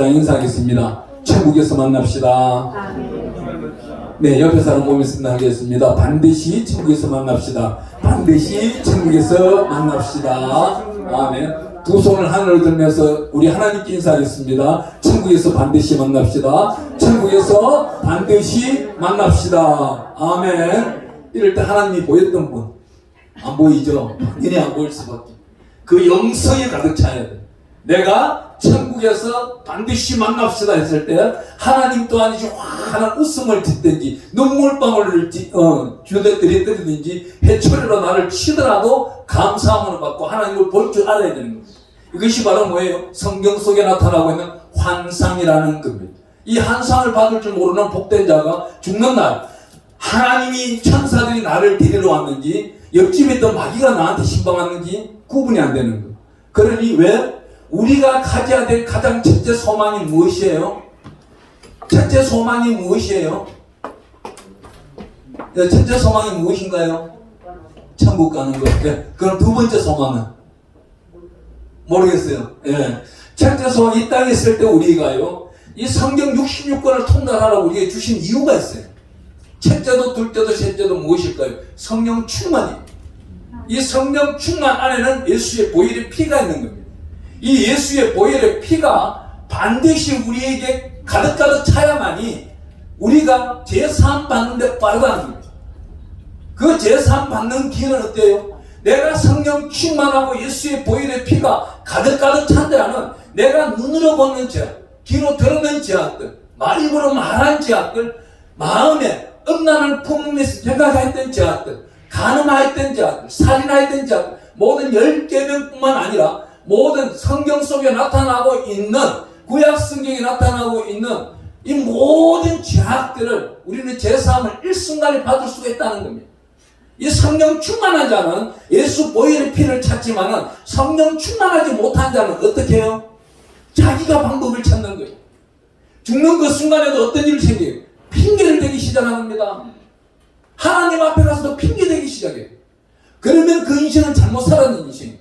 인사하겠습니다. 천국에서 만납시다. 네, 옆에 사람 보면서 하겠습니다. 반드시 천국에서 만납시다. 반드시 천국에서 만납시다. 아멘. 두 손을 하늘로 들면서 우리 하나님께 인사하겠습니다. 천국에서 반드시 만납시다. 천국에서 반드시 만납시다. 아멘. 이럴 때 하나님이 보였던 분 안 보이죠? 당연히 안 보일 수밖에. 그 영성이 가득 차야 돼. 내가 천국에서 반드시 만납시다 했을 때 하나님 또한 시원한 웃음을 짓든지 눈물방울을 주저뜨리든지 해초리로 나를 치더라도 감사함을 받고 하나님을 볼 줄 알아야 되는 겁니다. 이것이 바로 뭐예요? 성경 속에 나타나고 있는 환상이라는 겁니다. 이 환상을 받을 줄 모르는 복된 자가 죽는 날 하나님이 천사들이 나를 데리러 왔는지 옆집에 있던 마귀가 나한테 신방왔는지 구분이 안 되는 거예요. 그러니 왜? 우리가 가져야 될 가장 첫째 소망이 무엇이에요? 첫째 소망이 무엇이에요? 첫째 소망이 무엇인가요? 천국 가는 거. 네. 그럼 두 번째 소망은? 모르겠어요. 네. 첫째 소망, 이 땅에 있을 때 우리가요, 이 성경 66권을 통달하라고 우리에게 주신 이유가 있어요. 첫째도 둘째도 셋째도 무엇일까요? 성령 충만이에요. 이 성령 충만 안에는 예수의 보혈의 피가 있는 겁니다. 이 예수의 보혈의 피가 반드시 우리에게 가득가득 차야만이 우리가 제사함 받는 데 빠르다는 겁니다. 그 제사함 받는 길은 어때요? 내가 성령 충만하고 예수의 보혈의 피가 가득가득 찬 데는 내가 눈으로 보는 죄악, 귀로 들었는 죄악들, 입으로 말한 죄악들, 마음에 음란을 품으면서 생각했던 죄악들, 간음하였던 죄악들, 살인하였던 죄악들, 모든 10계명뿐만 아니라 모든 성경 속에 나타나고 있는, 구약 성경에 나타나고 있는 이 모든 죄악들을 우리는 제사함을 일순간에 받을 수가 있다는 겁니다. 이 성령 충만한 자는 예수 보혈의 피를 찾지만은 성령 충만하지 못한 자는 어떻게 해요? 자기가 방법을 찾는 거예요. 죽는 그 순간에도 어떤 일이 생겨요? 핑계를 대기 시작합니다. 하나님 앞에 가서도 핑계 대기 시작해요. 그러면 그 인생은 잘못 살았는 인생이에요.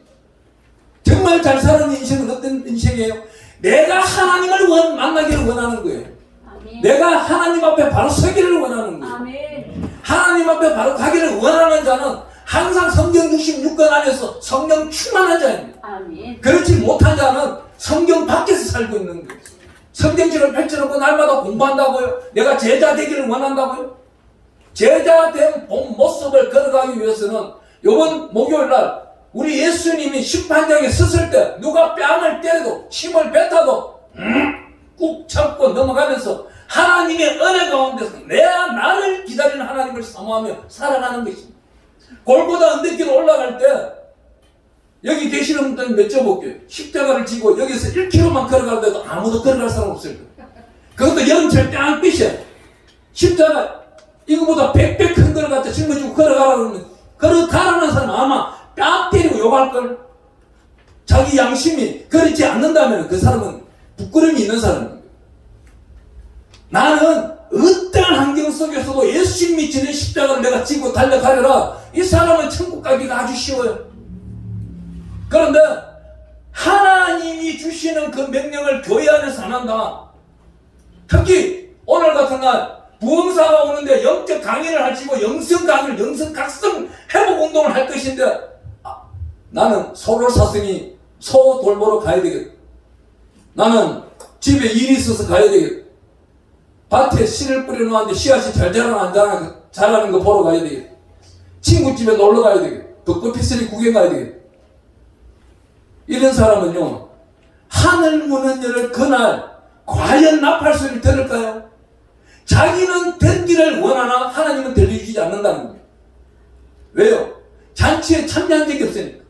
정말 잘 사는 인생은 어떤 인생이에요? 내가 하나님을 만나기를 원하는 거예요. 아멘. 내가 하나님 앞에 바로 서기를 원하는 거예요. 아멘. 하나님 앞에 바로 가기를 원하는 자는 항상 성경 66권 안에서 성령 충만한 자입니다. 아멘. 그렇지 못한 자는 성경 밖에서 살고 있는 거예요. 성경책을 펼쳐놓고 날마다 공부한다고요? 내가 제자 되기를 원한다고요? 제자 된 모습을 걸어가기 위해서는 이번 목요일날 우리 예수님이 심판장에 섰을 때 누가 뺨을 때려도 침을 뱉어도 꾹 참고 넘어가면서 하나님의 은혜 가운데서 나를 기다리는 하나님을 사모하며 살아가는 것입니다. 골고다 언덕길로 올라갈 때 여기 계시는 분들 여쭤볼게요. 십자가를 지고 여기서 1km만 걸어가는데도 아무도 걸어갈 사람 없을 거예요. 그것도 영철 땡빛이야. 십자가 이거보다 100배 큰 걸 갖다 짊어지고 걸어가라 그러면 걸어가라는 사람은 아마 뺨 때리고 욕할걸. 자기 양심이 그렇지 않는다면 그 사람은 부끄러움이 있는 사람입니다. 나는 어떠한 환경 속에서도 예수님이 지는 십자가를 내가 지고 달려가려라. 이 사람은 천국 가기가 아주 쉬워요. 그런데 하나님이 주시는 그 명령을 교회 안에서 안 한다. 특히 오늘 같은 날 부흥사가 오는데 영적 강의를 하시고 영성 강의를 영성 각성 회복 운동을 할 것인데 나는 소를 샀으니 소 돌보러 가야 되겠다. 나는 집에 일이 있어서 가야 되겠다. 밭에 씨를 뿌려놓았는데 씨앗이 잘 자라는 거 보러 가야 되겠다. 친구 집에 놀러 가야 되겠다. 벚꽃 피스리 구경 가야 되겠다. 이런 사람은요, 하늘 문을 열을 그날 과연 나팔 소리를 들을까요? 자기는 듣기를 원하나 하나님은 들려주지 않는다는 거예요. 왜요? 잔치에 참여한 적이 없으니까.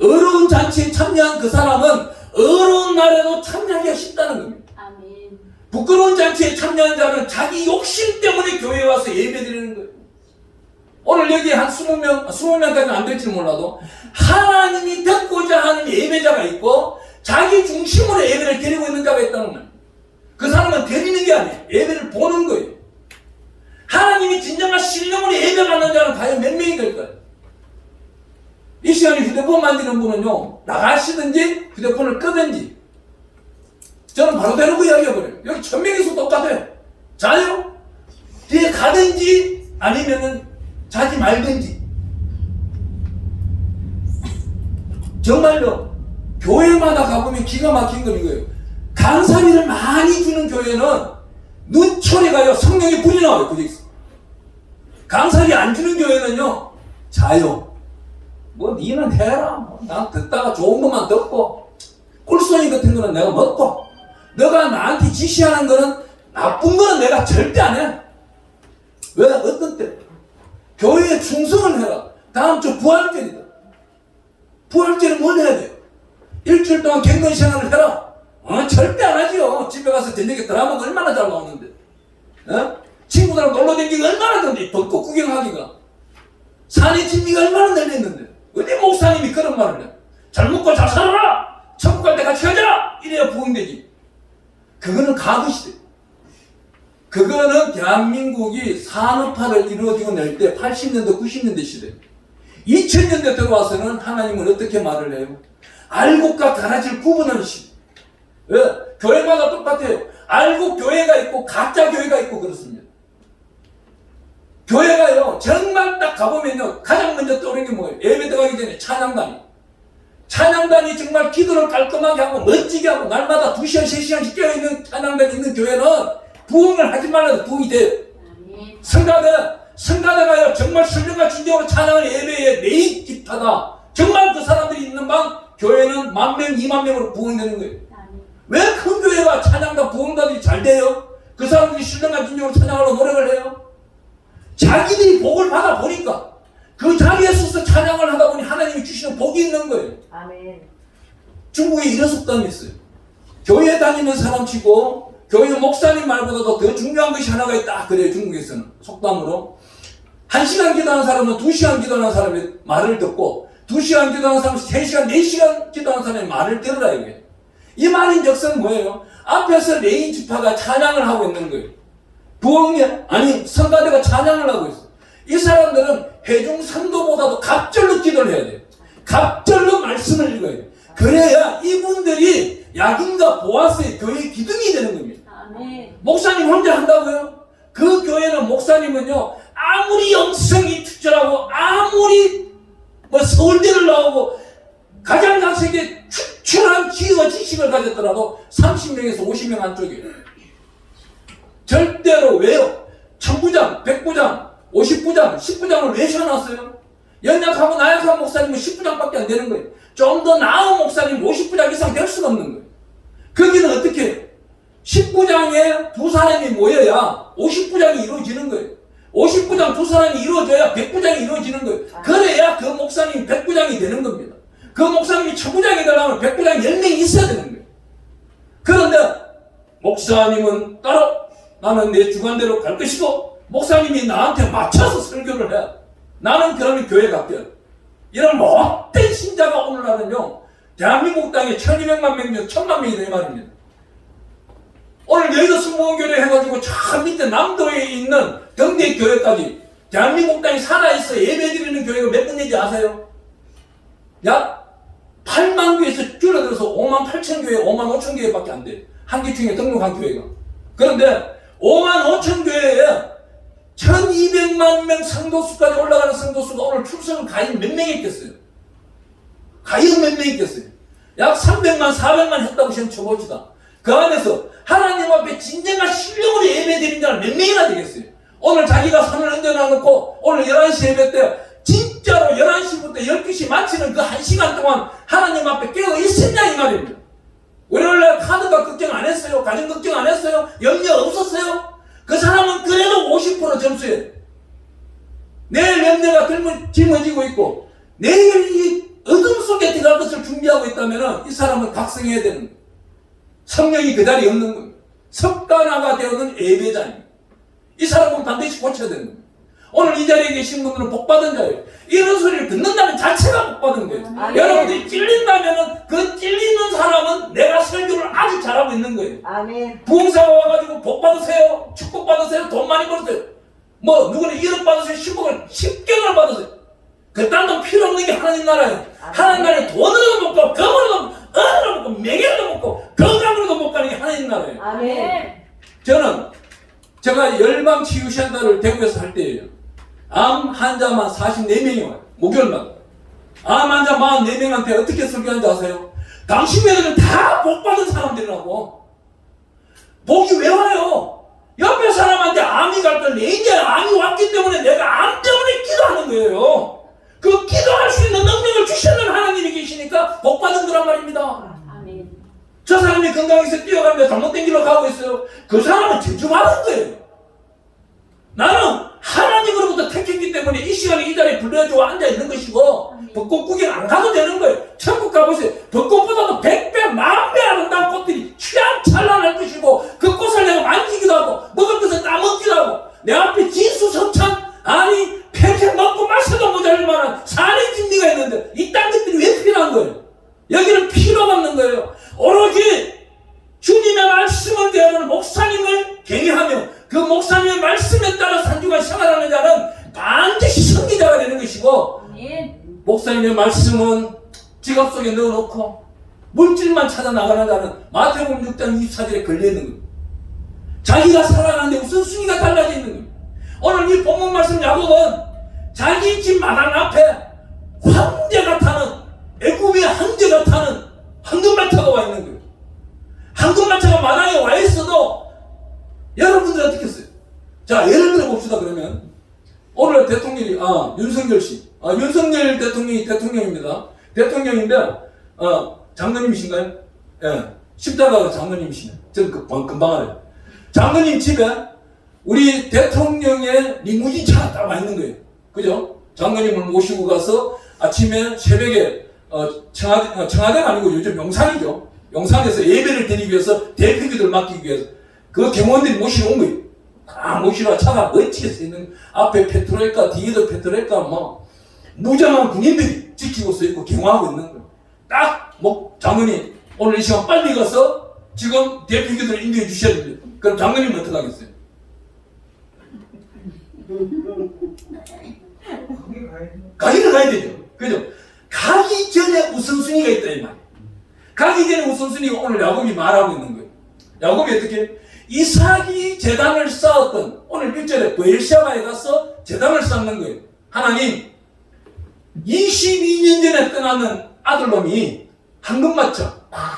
어려운 잔치에 참여한 그 사람은 어려운 날에도 참여하기가 쉽다는 겁니다. 아멘. 부끄러운 잔치에 참여한 자는 자기 욕심 때문에 교회에 와서 예배 드리는 거예요. 오늘 여기 한 20명까지는 안 될지 몰라도 하나님이 듣고자 하는 예배자가 있고 자기 중심으로 예배를 드리고 있는 자가 있다는 거예요. 그 사람은 드리는 게 아니에요. 예배를 보는 거예요. 하나님이 진정한 신령으로 예배받는 자는 과연 몇 명이 될까요? 이 시간에 휴대폰 만지는 분은요, 나가시든지 휴대폰을 끄든지 저는 바로 대놓고 이야기해버려요. 여기 1000명에서 똑같아요. 자요? 뒤에 가든지 아니면은 자지 말든지. 정말로 교회마다 가보면 기가 막힌 건 이거예요. 강사비를 많이 주는 교회는 눈초리 가요. 성령의 불이 나와요. 그게 있어. 강사비 안 주는 교회는요, 자요. 뭐 니는 해라. 난 듣다가 좋은 것만 듣고 꿀송이 같은 거는 내가 먹고 너가 나한테 지시하는 거는 나쁜 거는 내가 절대 안 해. 왜? 어떤 때? 교회에 충성을 해라. 다음 주 부활절이다. 부활절은 뭘 해야 돼요? 일주일 동안 갱건 생활을 해라. 절대 안 하지요. 집에 가서 저녁에 드라마가 얼마나 잘 나오는데. 친구들하고 놀러 다니기가 얼마나 좋은데. 벚꽃 구경하기가. 산의 진미가 얼마나 널렸는데. 어디 목사님이 그런 말을 해. 잘 먹고 잘 살아라. 천국 갈 때 같이 가자. 이래야 부흥되지. 그거는 과거시대. 그거는 대한민국이 산업화를 이루어지고 낼 때 80년대 90년대 시대. 2000년대 들어와서는 하나님은 어떻게 말을 해요? 알곡과 가라지를 구분하는 시대. 왜? 교회마다 똑같아요. 알곡 교회가 있고 가짜 교회가 있고 그렇습니다. 교회가요, 정말 딱 가보면요, 가장 먼저 떠오르는 게 뭐예요? 예배 들어가기 전에 찬양단이. 찬양단이 정말 기도를 깔끔하게 하고 멋지게 하고 날마다 2시간, 3시간씩 깨어있는 찬양단이 있는 교회는 부흥을 하지 말라도 부흥이 돼요. 성가대가요, 정말 신령과 진정으로 찬양을 예배의 메인 기타다. 정말 그 사람들이 있는 방, 교회는 10,000명, 20,000명으로 부흥되는 거예요. 왜 큰 교회가 찬양과 부흥단이 잘 돼요? 그 사람들이 신령과 진정으로 찬양하려고 노력을 해요. 자기들이 복을 받아 보니까 그 자리에 서서 찬양을 하다 보니 하나님이 주시는 복이 있는 거예요. 아멘. 중국에 이런 습관이 있어요. 교회 다니는 사람 치고 교회 목사님 말보다도 더 중요한 것이 하나가 있다. 그래요. 중국에서는 속담으로 1시간 기도하는 사람은 2시간 기도하는 사람의 말을 듣고 2시간 기도하는 사람은 3시간, 4시간 기도하는 사람의 말을 들으라 이거예요. 이 말인 적은 뭐예요? 앞에서 레인 지파가 찬양을 하고 있는 거예요. 부흥이 아니 성가대가 찬양을 하고 있어. 이 사람들은 회중 성도보다도 갑절로 기도를 해야 돼요. 갑절로 말씀을 읽어야 돼요. 그래야 이분들이 약인과 보아스의 교회의 기둥이 되는 겁니다. 아멘. 목사님 혼자 한다고요? 그 교회는 목사님은요, 아무리 영성이 투철하고 아무리 뭐 서울대를 나오고 가장 각색의 추출한 지혜와 지식을 가졌더라도 30명에서 50명 안쪽이에요. 절대로 왜요? 1000부장, 100부장, 50부장, 10부장을 왜 세워놨어요? 연약하고 나약한 목사님은 10부장밖에 안 되는 거예요. 좀 더 나은 목사님 50부장 이상 될 수가 없는 거예요. 거기는 어떻게 해요? 10부장에 두 사람이 모여야 50부장이 이루어지는 거예요. 50부장 두 사람이 이루어져야 100부장이 이루어지는 거예요. 그래야 그 목사님이 100부장이 되는 겁니다. 그 목사님이 1000부장이 되려면 100부장이 10명이 있어야 되는 거예요. 그런데 목사님은 따로 나는 내 주관대로 갈 것이고 목사님이 나한테 맞춰서 설교를 해. 나는 그러면 교회 갈게요. 이런 못된 신자가 오늘날은요, 대한민국 땅에 1200만 명 중 1000만 명이 될 말입니다. 오늘 여의도 승무원교회 해가지고 저 밑에 남도에 있는 경대 교회까지 대한민국 땅에 살아있어 예배드리는 교회가 몇 군데인지 아세요? 약 8만 교회에서 줄어들어서 5만 8천 교회, 5만 5천 교회밖에 안 돼요. 한기총에 등록한 교회가. 그런데 5만 5천 교회에 1200만 명 성도수까지 올라가는 성도수가 오늘 출석을 과연 몇 명이 있겠어요? 과연 몇 명이 있겠어요? 약 300만, 400만 했다고 시험 쳐봅시다. 그 안에서 하나님 앞에 진정한 신령으로 예배드린 자는 몇 명이나 되겠어요? 오늘 자기가 손을 얹어놔놓고 오늘 11시 예배 때 진짜로 11시부터 12시 마치는 그 1시간 동안 하나님 앞에 깨어 있었냐 이 말입니다. 월요일날 카드가 걱정 안 했어요? 가정 걱정 안 했어요? 염려 없었어요? 그 사람은 그래도 50% 점수예요. 내일 염려가 짊어지고 있고 내일 이 어둠 속에 들어갈 것을 준비하고 있다면 이 사람은 각성해야 되는 거예요. 성령이 그 자리에 없는 겁니다. 석가나가 되어는 예배자입니다. 이 사람은 반드시 고쳐야 되는 겁니다. 오늘 이 자리에 계신 분들은 복받은 자예요. 이런 소리를 듣는다는 자체가 복받은 거예요. 아멘. 여러분들이 찔린다면 그 찔리는 사람은 내가 설교를 아주 잘하고 있는 거예요. 아멘. 부흥사가 와가지고 복 받으세요, 축복 받으세요, 돈 많이 벌으세요. 뭐 누구는 1억 받으세요, 10억을 10경을 받으세요. 그딴 돈 필요 없는 게 하나님 나라예요. 하나님 나라에 돈으로도 못 가, 금으로도 은으로 먹고 명예로 먹고 건강으로도 못 가는 게 하나님 나라예요. 아멘. 저는 제가 열방치유센터를 대구에서 할 때예요. 암 환자만 44명이 와요. 목요일마다. 암 환자 44명한테 어떻게 설교하는지 아세요? 당신네들은 다 복받은 사람들이라고. 복이 왜 와요? 옆에 사람한테 암이 갈 때 이제 암이 왔기 때문에 내가 암 때문에 기도하는 거예요. 그 기도할 수 있는 능력을 주시는 하나님이 계시니까 복받은 거란 말입니다. 아멘. 저 사람이 건강해서 뛰어가는데 잘못된 길로 가고 있어요. 그 사람은 저주받은 거예요. 나는 하나님으로부터 택했기 때문에 이 시간에 이 자리에 불러주고 앉아있는 것이고 벚꽃 구경 안 가도 되는 거예요. 천국 가보세요. 벚꽃보다도 100배, 10,000배 아름다운 꽃들이 취향찬란할 것이고 그 꽃을 내가 만지기도 하고 먹을 것을 따먹기도 하고 내 앞에 진수성찬 아니 평생 먹고 마셔도 모자랄 만한 산의 진리가 있는데 이딴 것들이 왜 필요한 거예요? 여기는 필요가 없는 거예요. 오로지 주님의 말씀을 대하는 목사님을 경외하며 그 목사님의 말씀에 따라 산주가 생활하는 자는 반드시 선기자가 되는 것이고 아멘. 목사님의 말씀은 지갑 속에 넣어놓고 물질만 찾아 나가는 자는 마태복음 6장 24절에 걸려있는 거예요. 자기가 살아가는데 우선순위가 달라져 있는 거예요. 오늘 이 본문 말씀 야곱은 자기 집 마당 앞에 황제가 타는 애굽의 황제가 타는 황금마차가 와 있는 거예요. 황금마차가 마당에 와 있어도 여러분들 어떻게 했어요? 자, 예를 들어 봅시다. 그러면 오늘 대통령이 윤석열 씨, 윤석열 대통령이 대통령입니다. 대통령인데 장로님이신가요? 예, 십자가가 장로님이시네. 저는 금방 알아요. 장로님 집에 우리 대통령의 리무진 차가 딱 와 있는 거예요. 그죠? 장로님을 모시고 가서 아침에 새벽에 청와대가 아니고 요즘 용산이죠. 용산에서 예배를 드리기 위해서 대표기도를 맡기기 위해서 그 경호원들이 모시러 온 거예요. 다 모시러 차가 멋지게 서 있는 앞에 페트롤카 뒤에도 페트롤카 무장한 군인들이 지키고 서 있고 경호하고 있는 거예요. 딱 장로님 오늘 이 시간 빨리 가서 지금 대표기도를 인도해 주셔야 됩니다. 그럼 장로님은 어떻게 하겠어요? 가기는 가야 되죠. 그죠? 가기 전에 우선순위가 있다 이 말이에요. 가기 전에 우선순위가 오늘 야곱이 말하고 있는 거예요. 야곱이 어떻게? 이삭이 제단을 쌓았던 오늘 1절에 베르시아바에 가서 제단을 쌓는 거예요. 하나님 22년 전에 떠나는 아들놈이 황금마차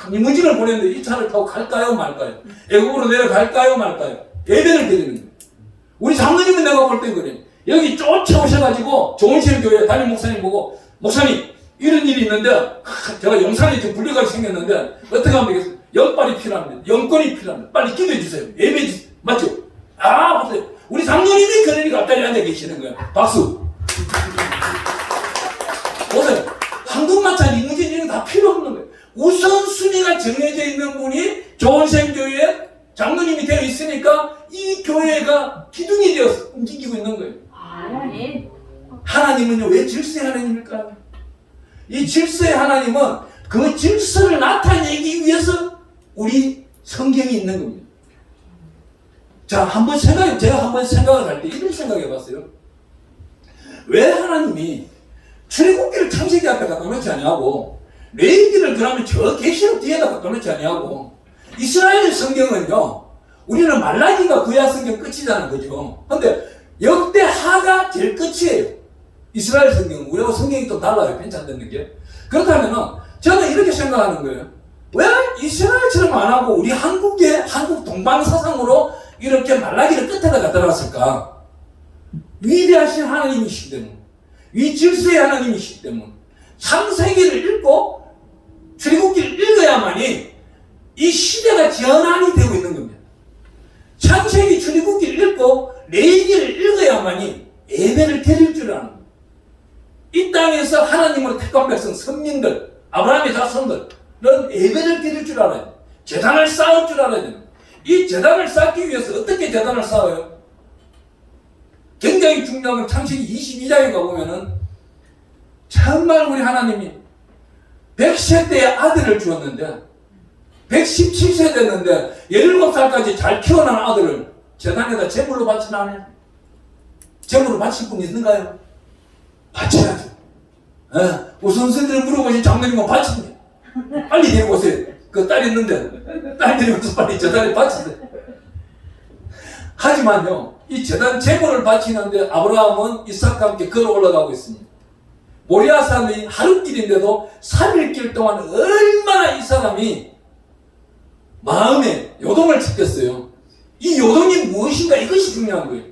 리무진을 보냈는데 이 차를 타고 갈까요 말까요? 애국으로 내려갈까요 말까요? 예배를 드리는 거예요. 우리 장로님은 내가 볼 때 그래요. 여기 쫓아오셔가지고 좋은실교회 담임 목사님 보고 목사님 이런 일이 있는데 제가 용산에 지금 불려가게 생겼는데 어떻게 하면 되겠어요? 영빨이 필요합니다. 영권이 필요합니다. 빨리 기도해 주세요. 예배해 주세요. 맞죠? 보세요. 우리 장로님이 그러니까 앞자리에 앉아 계시는 거예요. 박수. 보세요. 황금마차 리무진 이런 거 다 필요 없는 거예요. 우선순위가 정해져 있는 분이 좋은생교회 장로님이 되어 있으니까 이 교회가 기둥이 되어서 움직이고 있는 거예요. 아멘. 하나님은요 왜 질서의 하나님일까요? 이 질서의 하나님은 그 질서를 나타내기 위해서 우리 성경이 있는 겁니다. 자, 제가 한번 생각을 할 때 이런 생각해 봤어요. 왜 하나님이 출애굽기를 창세기 앞에 갖다 놓지 아니하고 레위기를 그러면 저 계시록 뒤에다 갖다 놓지 아니하고 이스라엘 성경은요 우리는 말라기가 구약 성경 끝이잖아요. 그죠? 근데 역대하가 제일 끝이에요. 이스라엘 성경은 우리하고 성경이 좀 달라요. 괜찮다는 게. 그렇다면 저는 이렇게 생각하는 거예요. 왜 이스라엘처럼 안 하고 우리 한국 동방 사상으로 이렇게 말라기를 끝에다 갖다 놨을까? 위대하신 하나님이시기 때문에, 위질서의 하나님이시기 때문에 창세기를 읽고 출애굽기를 읽어야만이 이 시대가 전환이 되고 있는 겁니다. 창세기 출애굽기를 읽고 레위기를 읽어야만이 예배를 드릴 줄 아는 겁니다. 이 땅에서 하나님으로 택한 백성 선민들, 아브라함의 자손들은 예배를 드릴 줄 알아야 돼요. 제단을 쌓을 줄 알아야 돼요. 이 제단을 쌓기 위해서 어떻게 제단을 쌓아요? 굉장히 중요한 건 창세기 22장에 가보면은 정말 우리 하나님이 100세 때에 아들을 주었는데 117세 됐는데 17살까지 잘 키워난 아들을 제단에다 제물로 바치나 안 해요? 제물로 바칠 분 있는가요? 바쳐야죠. 우선순위를 물어보신 장로님은 바칩니다. 빨리 데리고 오세요. 그 딸 있는데 딸 데리고서 빨리 재단에 바치세요. 하지만요, 이 재단 제물을 바치는데 아브라함은 이삭과 함께 걸어 올라가고 있습니다. 모리아 산이 하루길인데도 3일길 동안 얼마나 이 사람이 마음에 요동을 찾겠어요. 이 요동이 무엇인가, 이것이 중요한 거예요.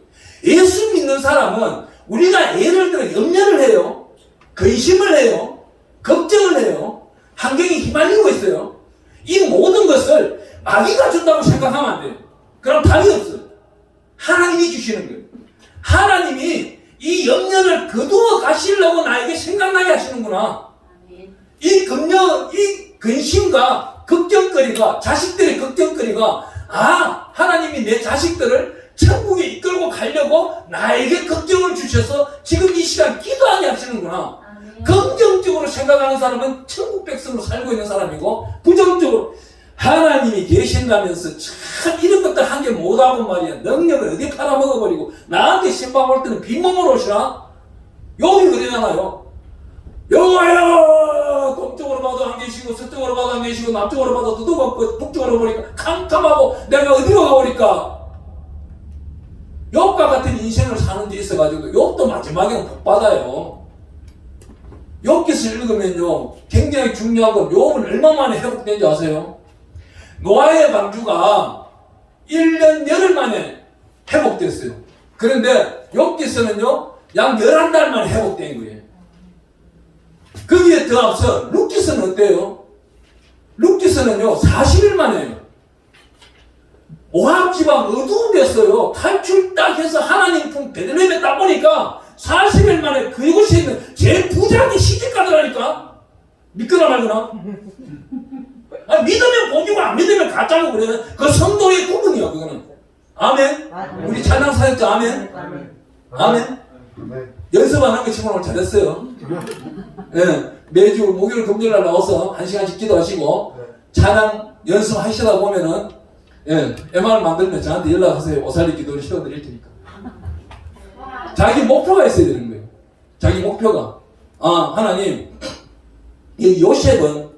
예수 믿는 사람은 우리가 예를 들어 염려를 해요. 근심을 해요. 걱정을 해요. 환경이 휘말리고 있어요. 이 모든 것을 마귀가 준다고 생각하면 안 돼요. 그럼 답이 없어요. 하나님이 주시는 거예요. 하나님이 이 염려를 거두어 가시려고 나에게 생각나게 하시는구나. 이 염려, 이 근심과 걱정거리가, 자식들의 걱정거리가, 아, 하나님이 내 자식들을 천국에 이끌고 가려고 나에게 걱정을 주셔서 지금 이 시간 기도하게 하시는구나. 긍정적으로 생각하는 사람은 천국 백성으로 살고 있는 사람이고, 부정적으로 하나님이 계신다면서 참 이런 것들 한 개 못하고 말이야, 능력을 어디 팔아먹어버리고 나한테 신방 올 때는 빈몸으로 오시나? 여기 그러잖아요. 여호와여, 동쪽으로 봐도 안 계시고 서쪽으로 봐도 안 계시고 남쪽으로 봐도 두둑 없고 북쪽으로 보니까 캄캄하고 내가 어디로 가버릴까? 욥과 같은 인생을 사는 데 있어가지고 욥도 마지막에는 복 받아요. 욥기서 읽으면요, 굉장히 중요한 건 욥은 얼마 만에 회복된지 아세요? 노아의 방주가 1년 열흘 만에 회복됐어요. 그런데 욥기서는요, 약 11달 만에 회복된 거예요. 거기에 더 앞서 룻기서는 어때요? 룻기서는요 40일 만에요. 모압 지방 어두운 데서요 탈출 딱 해서 하나님 품 베들레헴에 딱 보니까 40일 만에 그곳에 있는 제 부자한테 시집 가더라니까. 믿거나 말거나. 아니, 믿으면 복이고 안 믿으면 가짜고 그래. 그 성도의 구분이야 그거는. 아멘. 우리 찬양 사역자 아멘. 아멘. 연습하는 거 치고는 잘했어요. 예, 매주 목요일 금요일날 나와서 1시간씩 기도하시고 찬양 연습하시다 보면은 MR 만들면 저한테 연락하세요. 오살리 기도를 시켜드릴 테니까. 자기 목표가 있어야 되는 거예요. 자기 목표가, 아, 하나님, 이 요셉은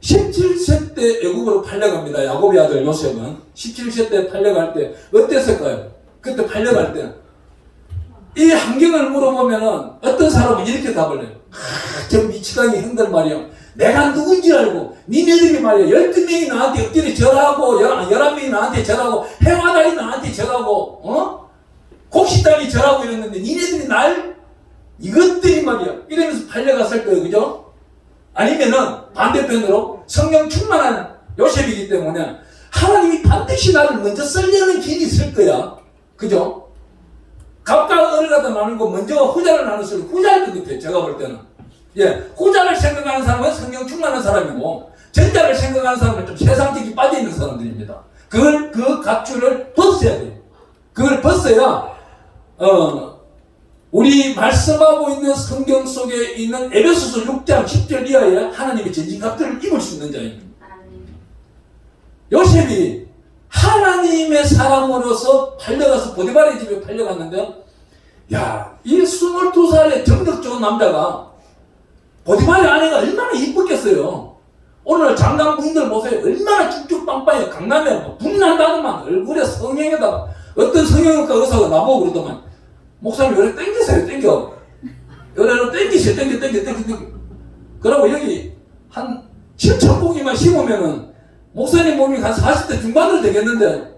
17세 때 애국으로 팔려갑니다. 야곱의 아들 요셉은 17세 때 팔려갈 때 어땠을까요? 그때 팔려갈 때 이 환경을 물어보면은 어떤 사람은 이렇게 답을 해요. 저 미치광이 형들 말이야, 내가 누군지 알고 니네들이 말이야 12명이 나한테 엎드려 절하고 11명이 나한테 절하고 해화단이 나한테 절하고 곡식단이 절하고 이랬는데 니네들이 날 이것들이 말이야 이러면서 팔려갔을 거예요. 그죠? 아니면은 반대편으로 성령 충만한 요셉이기 때문에 하나님이 반드시 나를 먼저 쓰려는 길이 있을 거야. 그죠? 각각 어려가다 나누고 먼저 후자를 나눴을 때 후자일 것 같아요. 제가 볼 때는. 예, 후자를 생각하는 사람은 성령 충만한 사람이고 전자를 생각하는 사람은 좀 세상적이 빠져있는 사람들입니다. 그 갓줄을 벗어야 돼요. 그걸 벗어야 우리 말씀하고 있는 성경 속에 있는 에베소서 6장 10절 이하에 하나님의 전진갑주를 입을 수 있는 자입니다. 요셉이 하나님의 사람으로서 팔려가서 보디발의 집에 팔려갔는데, 야, 이 22살의 정력 좋은 남자가 보디발의 아내가 얼마나 이뻤겠어요. 오늘 장강 부인들 보세요. 얼마나 쭉쭉빵빵해요. 강남에 불이 난다더만 얼굴에 성형에다가 어떤 성형외과 의사가 나보고 그러더만, 목사님 요래 땡기세요. 땡겨. 요래로 땡기세요. 땡겨. 그러고 여기 한 7,000포기만 심으면은 목사님 몸이 한 40대 중반으로 되겠는데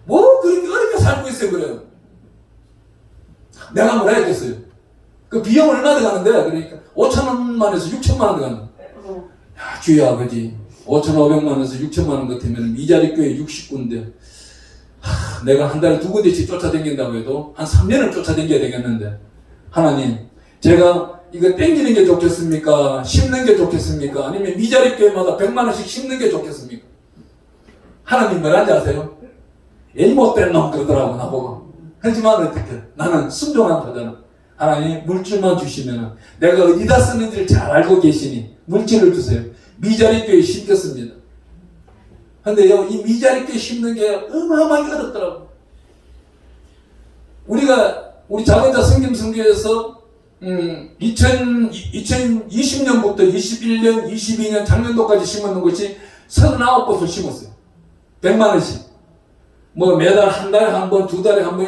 뭐 그렇게 어렵게 살고 있어요. 그래요. 내가 뭐라 했겠어요. 그 비용 얼마 들어가는데, 그러니까 5,000원만에서 6,000만 원 들어가는. 야, 주여 아버지 5,500만원에서 6,000만원 같으면 미자리 교회 60군데 내가 한 달에 2군데씩 쫓아다닌다고 해도 한 3년을 쫓아다녀야 되겠는데, 하나님 제가 이거 땡기는 게 좋겠습니까? 심는 게 좋겠습니까? 아니면 미자리 교회마다 100만원씩 심는 게 좋겠습니까? 하나님 뭐라는지 아세요? 일 못된 놈 그러더라고 나보고. 하지만 어떻게, 나는 순종한 거잖아. 하나님 물질만 주시면 내가 어디다 쓰는지를 잘 알고 계시니 물질을 주세요. 미자리 교회 심겠습니다. 근데요, 이 미자리 교회 심는 게 어마어마하게 어렵더라고. 우리 자동차 성김성교에서 2020년부터 21년, 22년, 작년도까지 심었는 것이 39곳을 심었어요. 100만 원씩. 뭐 매달 한 달에 한 번, 두 달에 한 번,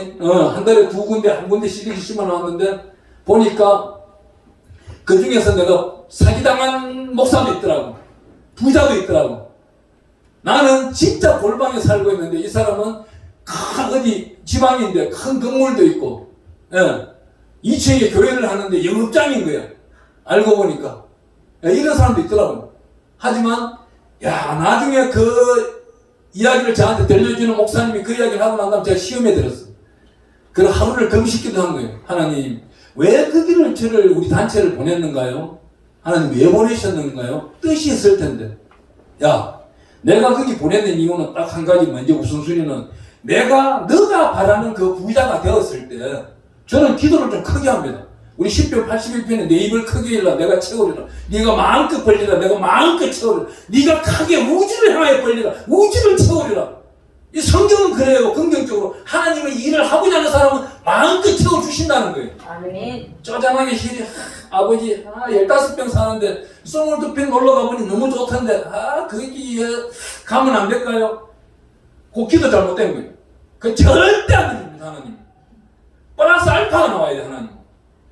한 달에 두 군데, 한 군데씩 이렇게 심어 놨는데 보니까 그 중에서 내가 사기당한 목사도 있더라고. 부자도 있더라고. 나는 진짜 골방에 살고 있는데 이 사람은 큰 어디 지방인데 큰 건물도 있고, 2층에 교회를 하는데 영업장인 거야. 알고 보니까. 이런 사람도 있더라고. 하지만, 나중에 그 이야기를 저한테 들려주는 목사님이 그 이야기를 하고 난 다음에 제가 시험에 들었어. 그런 하루를 금식기도 한 거예요. 하나님, 왜 그 길을 저를 우리 단체를 보냈는가요? 하나님 왜 보내셨는가요? 뜻이 있을 텐데. 내가 거기 보내는 이유는 딱 한 가지, 먼저 우선순위는 너가 바라는 그 부자가 되었을 때 저는 기도를 좀 크게 합니다. 우리 10편 81편에 내 입을 크게 열라 내가 채우리라. 네가 마음껏 벌리라 내가 마음껏 채우리라. 네가 크게 우주를 향하여 벌리라 우주를 채우리라. 이 성경은 그래요. 긍정적으로 하나님의 일을 하고자 하는 사람은 마음껏 채워주신다는 거예요. 아멘. 쪼잔하게 실이 아버지 15병 사는데 22병 놀러 가보니 너무 좋던데 거기에 가면 안 될까요? 그 기도 잘못된 거예요. 그 절대 안 됩니다. 하나님 플러스 알파가 나와야 돼.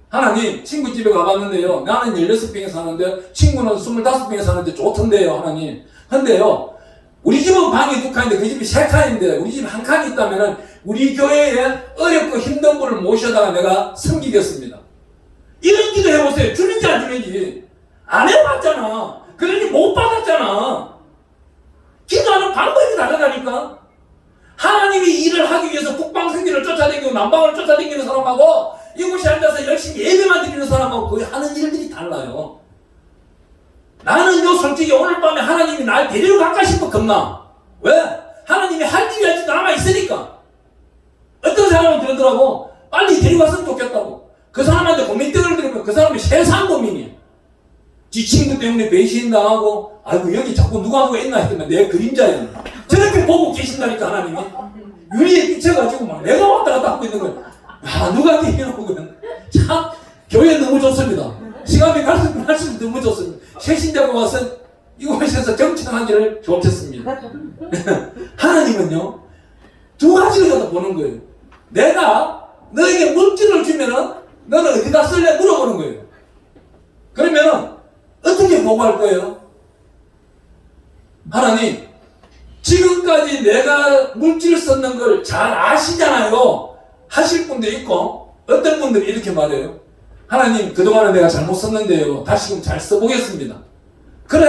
하나님 친구 집에 가봤는데요 나는 16병에 사는데 친구는 25병에 사는데 좋던데요. 하나님 근데요 우리 집은 방이 2칸인데 그 집이 3칸인데 우리 집 1칸이 있다면 우리 교회에 어렵고 힘든 분을 모셔다가 내가 섬기겠습니다. 이런 기도 해보세요. 주는지 안 주는지. 안 해봤잖아. 그러니 못 받았잖아. 기도하는 방법이 다르다니까. 하나님이 일을 하기 위해서 북방성기를 쫓아다니고 남방을 쫓아다니는 사람하고 이곳에 앉아서 열심히 예배만 드리는 사람하고 거의 하는 일들이 달라요. 나는요 솔직히 오늘 밤에 하나님이 날 데리러 갈까 싶어 겁나. 왜? 하나님이 할 일이 아직 남아있으니까. 어떤 사람은 그러더라고. 빨리 데려갔으면 좋겠다고. 그 사람한테 고민대를 들으면 그 사람이 세상 고민이야. 지 친구 때문에 배신당하고 아이고 여기 자꾸 누가 있나 했더니 내 그림자야. 저렇게 보고 계신다니까 하나님이. 유리에 비쳐가지고 막 내가 왔다 갔다 하고 있는 거야. 누가 계시냐고. 참 교회 너무 좋습니다. 시간이 갈수록 너무 좋습니다. 새신자가 와서 이곳에서 경청하기를 좋겠습니다. 하나님은요 두 가지를 갖다 보는 거예요. 내가 너에게 물질을 주면은 너는 어디다 쓸래 물어보는 거예요. 그러면은 어떻게 보고할 거예요? 하나님 지금까지 내가 물질을 썼는 걸 잘 아시잖아요. 하실 분도 있고 어떤 분들이 이렇게 말해요. 하나님 그동안은 내가 잘못 썼는데요 다시금 잘 써보겠습니다. 그래?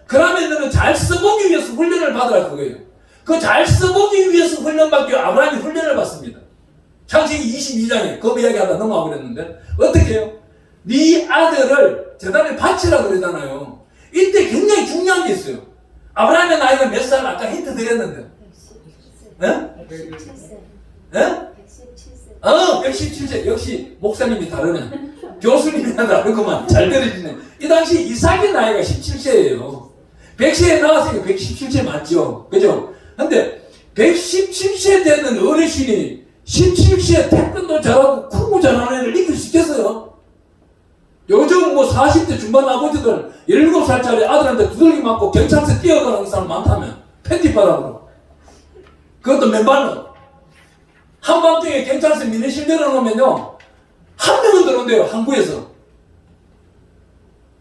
그러면 너는 잘 써보기 위해서 훈련을 받으라 그거예요. 그 잘 써보기 위해서 훈련받기 위해 아브라함이 훈련을 받습니다. 창세기 22장에 그 이야기 하다 넘어가 버렸는데 어떻게 해요? 네 아들을 재단에 바치라 그러잖아요. 이때 굉장히 중요한 게 있어요. 아브라함의 나이가 몇 살? 아까 힌트 드렸는데 117세. 네? 117세. 117세. 역시 목사님이 다르네. 교수님이 다르구만. 잘 들으시네. 이 당시 이삭의 나이가 17세예요. 100세에 나왔으니까 117세 맞죠? 그죠? 근데 117세 되는 어르신이 17세에 태권도 잘하고 쿵구 잘하는 애를 이길 수 있겠어요? 요즘 뭐 40대 중반 아버지들 17살짜리 아들한테 두들기 맞고 경찰서 뛰어가는 사람 많다면 팬티바람으로. 그것도 맨발로. 한밤중에 경찰서 민의실 내려놓으면요 한 명은 들어온대요. 항구에서.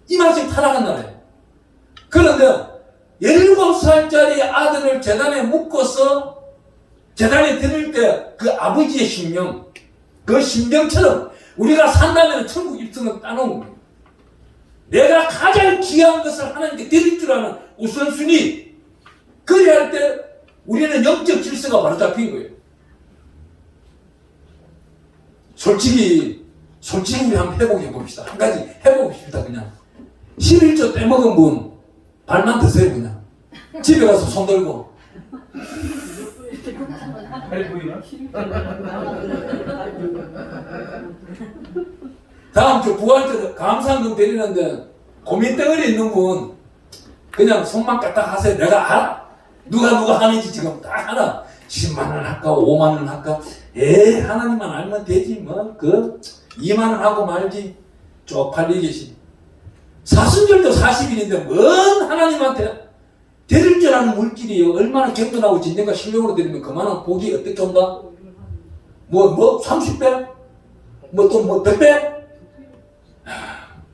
이만큼 타락한 나라예요. 그런데 17살짜리 아들을 재단에 묶어서 재단에 드릴 때 그 아버지의 심령, 그 심정처럼 우리가 산다면 천국 입성을 따놓은 거예요. 내가 가장 귀한 것을 하나님께 드릴 줄 아는 우선순위. 그래야 할 때 우리는 영적 질서가 바로 잡힌 거예요. 솔직히 우리 한번 회복해 봅시다. 한 가지 해봅시다. 그냥 11조 떼먹은 분 발만 드세요. 그냥 집에 가서 손 들고 다음 주 부활절 감사금 드리는데 고민덩어리 있는 분 그냥 손만 까딱 하세요. 내가 알아. 누가 하는지 지금 딱 알아. 10만 원 할까 5만 원 할까 하나님만 알면 되지 뭐 2만 원 하고 말지 쪽팔리겠지. 사순절도 40일인데 뭔 하나님한테 드릴 줄 아는 물질이요. 얼마나 경건하고 진정과 신령으로 드리면 그만한 복이 어떻게 온다? 30배? 또 100배?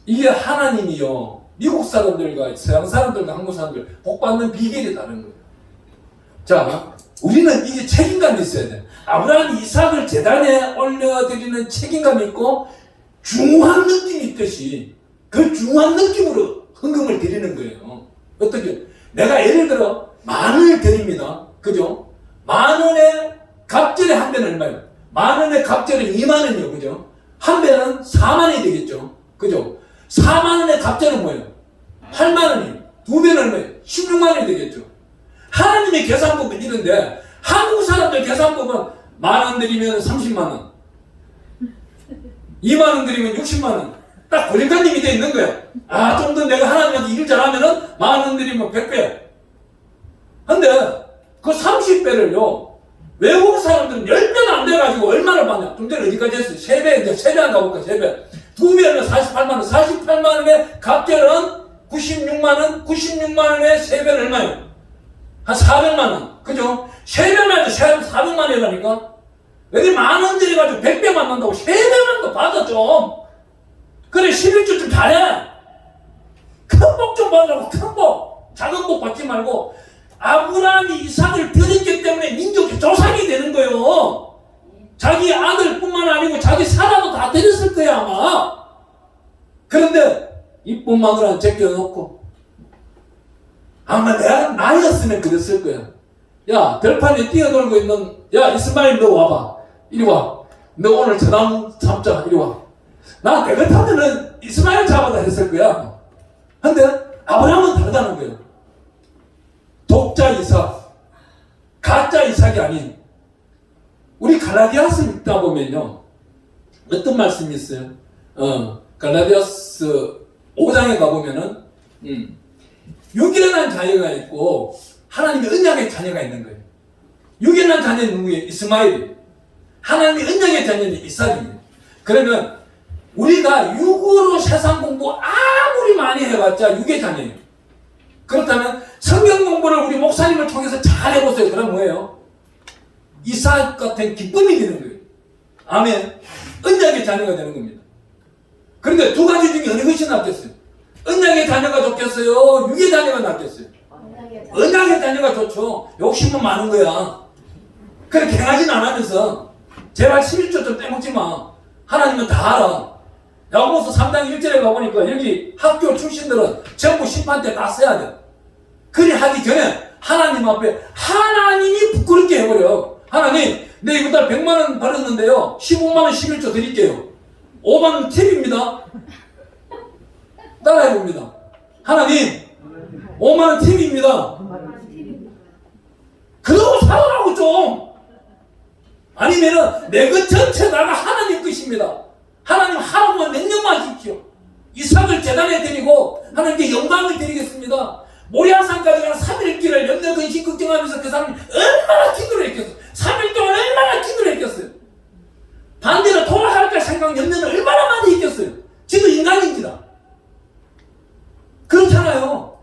이게 하나님이요. 미국 사람들과 서양 사람들과 한국 사람들 복 받는 비결이 다른 거예요. 자, 우리는 이게 책임감이 있어야 돼. 아브라함이 이삭을 제단에 올려드리는 책임감이 있고 중요한 느낌이 있듯이 그 중요한 느낌으로 헌금을 드리는 거예요. 어떻게? 내가 예를 들어 10,000원을 드립니다. 그죠? 10,000원에 갑절에 한 배는 얼마예요? 10,000원에 갑절에 20,000원이요. 그죠? 한 배는 40,000원이 되겠죠. 그죠? 40,000원에 갑절은 뭐예요? 80,000원이에요. 두 배는 얼마예요? 160,000원이 되겠죠. 하나님의 계산법은 이런데 한국 사람들 계산법은 10,000원 드리면 300,000원, 20,000원 드리면 60,000원. 딱 고정관념이 돼 있는 거야. 좀 더 내가 하나님한테 일을 잘하면은 10,000원 드리면 100배. 근데 그 30배를요, 외국 사람들은 10배는 안 돼가지고 얼마를 받냐? 좀 전에 어디까지 했어요? 3배, 이제 3배 안 가볼까? 3배. 2배는 48만원. 48만원에 갑절은 96만원, 96만원에 3배는 얼마예요? 한 400만원. 그죠? 3배만 해도 400만원이라니까? 여기 10,000원 들여가지고 100배 받는다고 3배만 더 받아 좀. 그래 11조 좀 잘해. 큰 복 좀 받으라고. 큰 복. 작은 복 받지 말고. 아브라함이 이삭을 드렸기 때문에 민족의 조상이 되는 거예요. 자기 아들뿐만 아니고 자기 사라도 다 드렸을 거야 아마. 그런데 이쁜 마누라는 제껴놓고 아마 내가 나였으면 그랬을 거야. 야, 들판에 뛰어놀고 있는, 야, 이스마엘 너 와봐. 이리 와. 너 오늘 저나무 잡자. 이리 와. 나 내가 타면은 이스마엘 잡아다 했을 거야. 근데 아브라함은 다르다는 거예요. 독자 이삭, 가짜 이삭이 아닌. 우리 갈라디아서 읽다 보면요. 어떤 말씀이 있어요? 갈라디아서 5장에 가보면은, 유견한 자녀가 있고, 하나님의 언약의 자녀가 있는 거예요. 유견한 자녀는 누구예요? 이스마엘이. 하나님의 언약의 자녀는 이삭입니다. 그러면 우리가 육으로 세상 공부 아무리 많이 해봤자 육의 자녀예요. 그렇다면 성경 공부를 우리 목사님을 통해서 잘 해보세요. 그럼 뭐예요? 이삭 같은 기쁨이 되는 거예요. 아멘. 언약의 자녀가 되는 겁니다. 그런데 두 가지 중에 어느 것이 낫겠어요? 언약의 자녀가 좋겠어요? 육의 자녀가 낫겠어요? 언약의 자녀가 좋죠. 욕심은 많은 거야. 그렇게 행하지는 않으면서 제발 11조 좀 떼먹지 마. 하나님은 다 알아. 야고보서 3장 1절에 가보니까 여기 학교 출신들은 전부 심판 때 다 써야 돼. 그리 하기 전에 하나님 앞에 하나님이 부끄럽게 해버려. 하나님, 내 이번 달 100만 원 벌었는데요. 15만 원 11조 드릴게요. 5만 원 팁입니다. 따라해봅니다. 하나님, 5만 원 팁입니다. 그러고 살아라고 좀. 아니면은 내 것 전체다가 하나님 것입니다. 하나님 하루만 몇 년만 하십시오. 이삭을 제단에 드리고 하나님께 영광을 드리겠습니다. 모리아산까지 가는 3일 길을 염려 근심 걱정하면서 그 사람이 얼마나 기도를 했겠어요. 3일 동안 얼마나 기도를 했겠어요. 반대로 돌아갈까 생각 염려는 얼마나 많이 했겠어요. 지도 인간입니다. 그렇잖아요.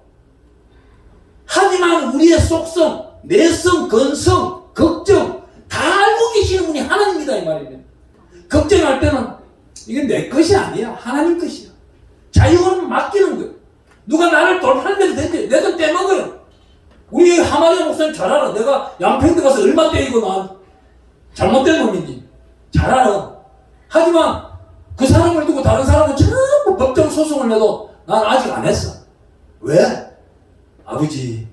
하지만 우리의 속성, 내성, 건성, 걱정 다 알고 계시는 분이 하나님이다 이 말입니다. 걱정할 때는 이건 내 것이 아니야. 하나님 것이야. 자유는 맡기는 거예요. 누가 나를 돌팔면 되지. 내 돈 떼먹어요. 우리 하마리아 목사님 잘 알아. 내가 양평대 가서 얼마 떼이고 난 잘못된 놈인지 잘 알아. 하지만 그 사람을 두고 다른 사람은 전부 법정 소송을 내도 난 아직 안 했어. 왜? 아버지,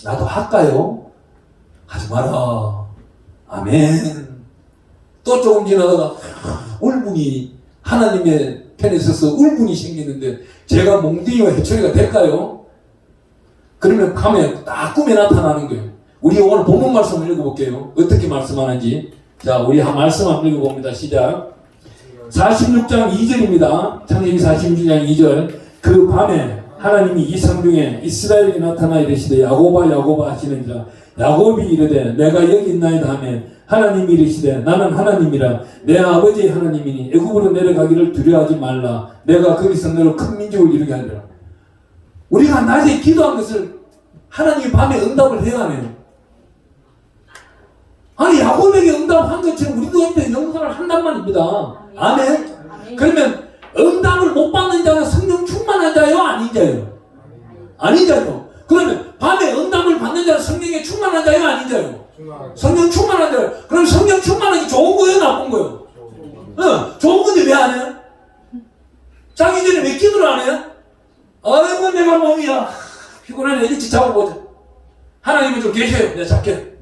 나도 할까요? 하지 마라. 아멘. 또 조금 지나다가 울분이 하나님의 편에 있어서 울분이 생기는데 제가 몽둥이와 해초리가 될까요? 그러면 밤에 딱 꿈에 나타나는 거예요. 우리 오늘 본문 말씀을 읽어볼게요. 어떻게 말씀하는지. 자, 우리 한 말씀 한번 읽어봅니다. 시작. 46장 2절입니다. 창세기 46장 2절. 그 밤에 하나님이 이 성중에 이스라엘에게 나타나 이르시되 야고바 야고바 하시는지라 야곱이 이르되 내가 여기 있나이다 하며 하나님이 이르시되 나는 하나님이라 내 아버지의 하나님이니 애굽으로 내려가기를 두려워하지 말라 내가 거기서 너로 큰 민족을 이루게 하리라. 우리가 낮에 기도한 것을 하나님이 밤에 응답을 해야 하네요. 아니 야곱에게 응답한 것처럼 우리도 옆에 영광을 한단 말입니다. 아멘. 그러면 응답을 못 받는 자는 성령 충만한 자요 아닌 자요? 아닌 자요. 그러면 밤에 응답을 받는 자는 성령에 충만한 자요 아닌 자요? 성령 충만한 자요. 그럼 성령 충만한 게 좋은 거예요 나쁜 거예요? 좋은 건데 왜 안 해요? 자기 전에 왜 기도를 안 해요? 아이고 내가 몸이야 피곤하네 일찍 자고 보자. 하나님은 좀 계셔요. 내가 잘게.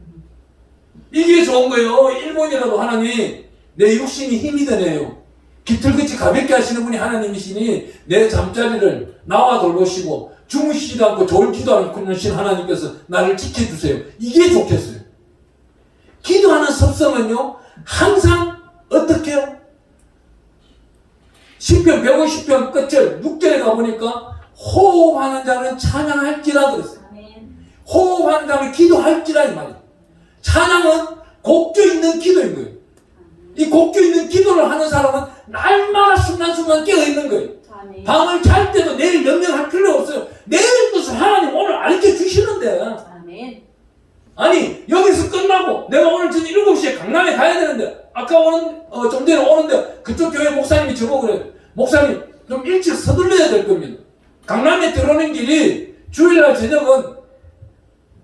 이게 좋은 거예요. 1분이라도 하나님 내 육신이 힘이 되네요. 깃털같이 가볍게 하시는 분이 하나님이시니 내 잠자리를 나와 돌보시고 주무시지도 않고 졸지도 않으신 하나님께서 나를 지켜주세요. 이게 좋겠어요. 기도하는 습성은요 항상 어떻게 해요? 시편 150편 끝절 6절에 가보니까 호흡하는 자는 찬양할지라 그랬어요. 호흡하는 자는 기도할지라 이 말이에요. 찬양은 곡조 있는 기도인 거예요. 이 곡조 있는 기도를 하는 사람은 날마다 순간순간 깨어있는 거예요. 밤을 잘 때도 내일 명령할 필요 없어요. 내일 것을 하나님 오늘 알려 주시는데. 아니 여기서 끝나고 내가 오늘 저녁 7시에 강남에 가야 되는데 아까 좀 전에 오는데 그쪽 교회 목사님이 저보고 그래요. 목사님 좀 일찍 서둘러야 될 겁니다. 강남에 들어오는 길이 주일날 저녁은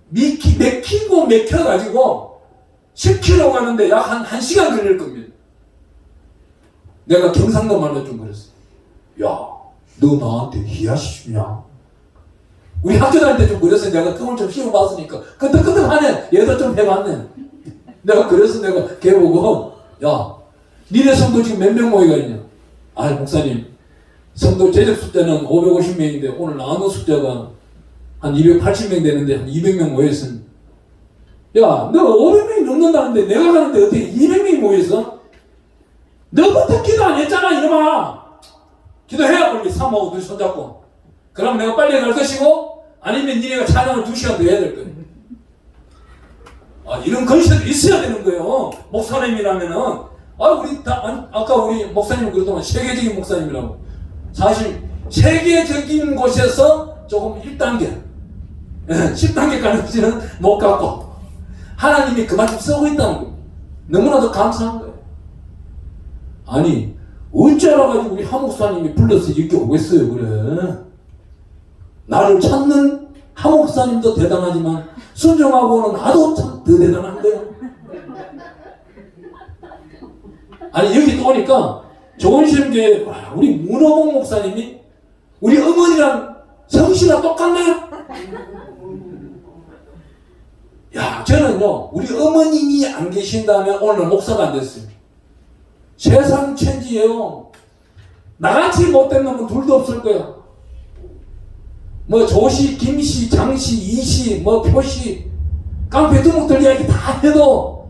맥히고 맥혀가지고 10km 가는데 약 한 1시간 걸릴 겁니다. 내가 경상도 말로 좀 그랬어. 야, 너 나한테 희야시주냐? 우리 학교 다닐 때 좀 그래서 내가 그걸 좀 씌워봤으니까 끄덕끄덕하네. 얘도 좀 해봤네. 내가 그래서 내가 걔 보고 야, 니네 성도 지금 몇 명 모이가 있냐? 아, 목사님 성도 재적 숫자는 550명인데 오늘 나오는 숫자가 한 280명 되는데 한 200명 모여있습니다. 야, 너가 500명이 넘는다는데 내가 가는데 어떻게 200명이 모여있어? 너부터 기도 안 했잖아 이놈아. 기도해야 빨리 사모하고 둘이 손잡고. 그럼 내가 빨리 갈 것이고 아니면 니네가 찬양을 2시간 더 해야 될 거예요. 아, 이런 건실도 있어야 되는 거예요. 목사님이라면은 아까 우리 목사님은 그러더만 세계적인 목사님이라고. 사실 세계적인 곳에서 조금 1단계 10단계까지는 못 갔고 하나님이 그만큼 쓰고 있다는 거예요. 너무나도 감사한 거예요. 아니 어쩌라가지고 우리 하목사님이 불러서 이렇게 오겠어요. 그래 나를 찾는 하목사님도 대단하지만 순종하고는 나도 참 더 대단한 거예요. 아니 여기 또 오니까 좋은시험교회 우리 문호봉 목사님이 우리 어머니랑 성씨가 똑같네요. 야, 저는요 우리 어머님이 안 계신다면 오늘 목사가 안 됐어요. 세상 천지예요. 나같이 못된 놈은 둘도 없을 거야. 뭐 조씨, 김씨, 장씨, 이씨, 뭐 표씨, 깡패 두목들 이야기 다 해도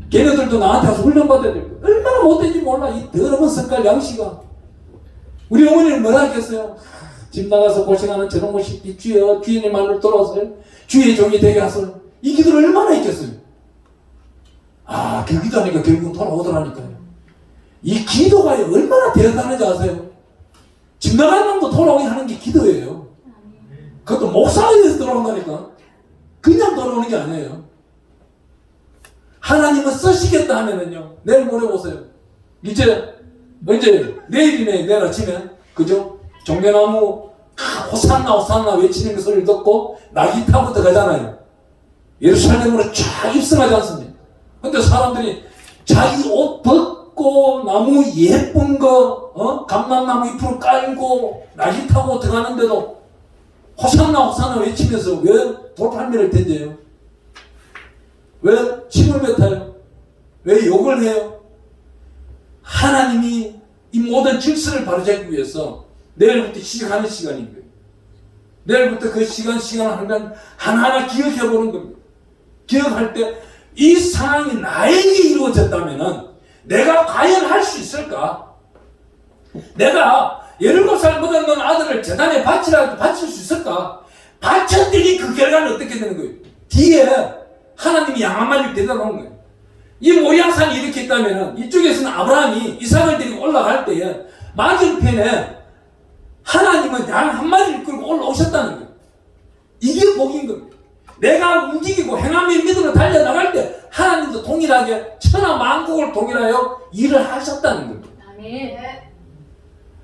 걔네들도 나한테 와서 훈련받아야 될 거야. 얼마나 못된지 몰라. 이 더러운 성깔 양씨가. 우리 어머니는 뭐라 했겠어요? 집 나가서 고생하는 저런 것이 주여 주인의 말로 돌아서요. 주의 종이 되게 하소요. 이 기도를 얼마나 했겠어요? 아, 그 기도하니까 결국은 돌아오더라니까요. 이 기도가 얼마나 대단한지 아세요? 집 나가는 놈도 돌아오게 하는 게 기도예요. 그것도 목사에 대해서 돌아온다니까. 그냥 돌아오는 게 아니에요. 하나님은 쓰시겠다 하면은요, 내일 모레 보세요. 이제 내일이네, 내일 아침에, 그죠? 종려나무 호산나 호산나 외치는 그 소리를 듣고 낙이 타고 들어가잖아요. 예루살렘으로 쫙 입성하지 않습니까? 근데 사람들이 자기 옷 벗고 나무 예쁜 거 감람나무 잎으로 깔고 낙이 타고 들어가는데도 호산나 호산나 외치면서 왜 돌팔매를 던져요? 왜 침을 뱉어요? 왜 욕을 해요? 하나님이 이 모든 질서를 바로잡기 위해서 내일부터 시작하는 시간인 거예요. 내일부터 그 시간을 하나하나 기억해 보는 겁니다. 기억할 때 이 상황이 나에게 이루어졌다면은 내가 과연 할 수 있을까? 내가 17살 먹은 아들을 재단에 바칠 수 있을까? 바쳤더니 그 결과는 어떻게 되는 거예요? 뒤에 하나님이 양 한 마리를 데려다 놓은 거예요. 이 모리아산이 이렇게 있다면은 이쪽에서는 아브라함이 이삭을 데리고 올라갈 때에 맞은편에 하나님은 양 한 마리를 끌고 올라오셨다는 거예요. 이게 복인 겁니다. 내가 움직이고 행함의 믿음으로 달려나갈 때 하나님도 동일하게 천하 만국을 동일하여 일을 하셨다는 겁니다. 아멘.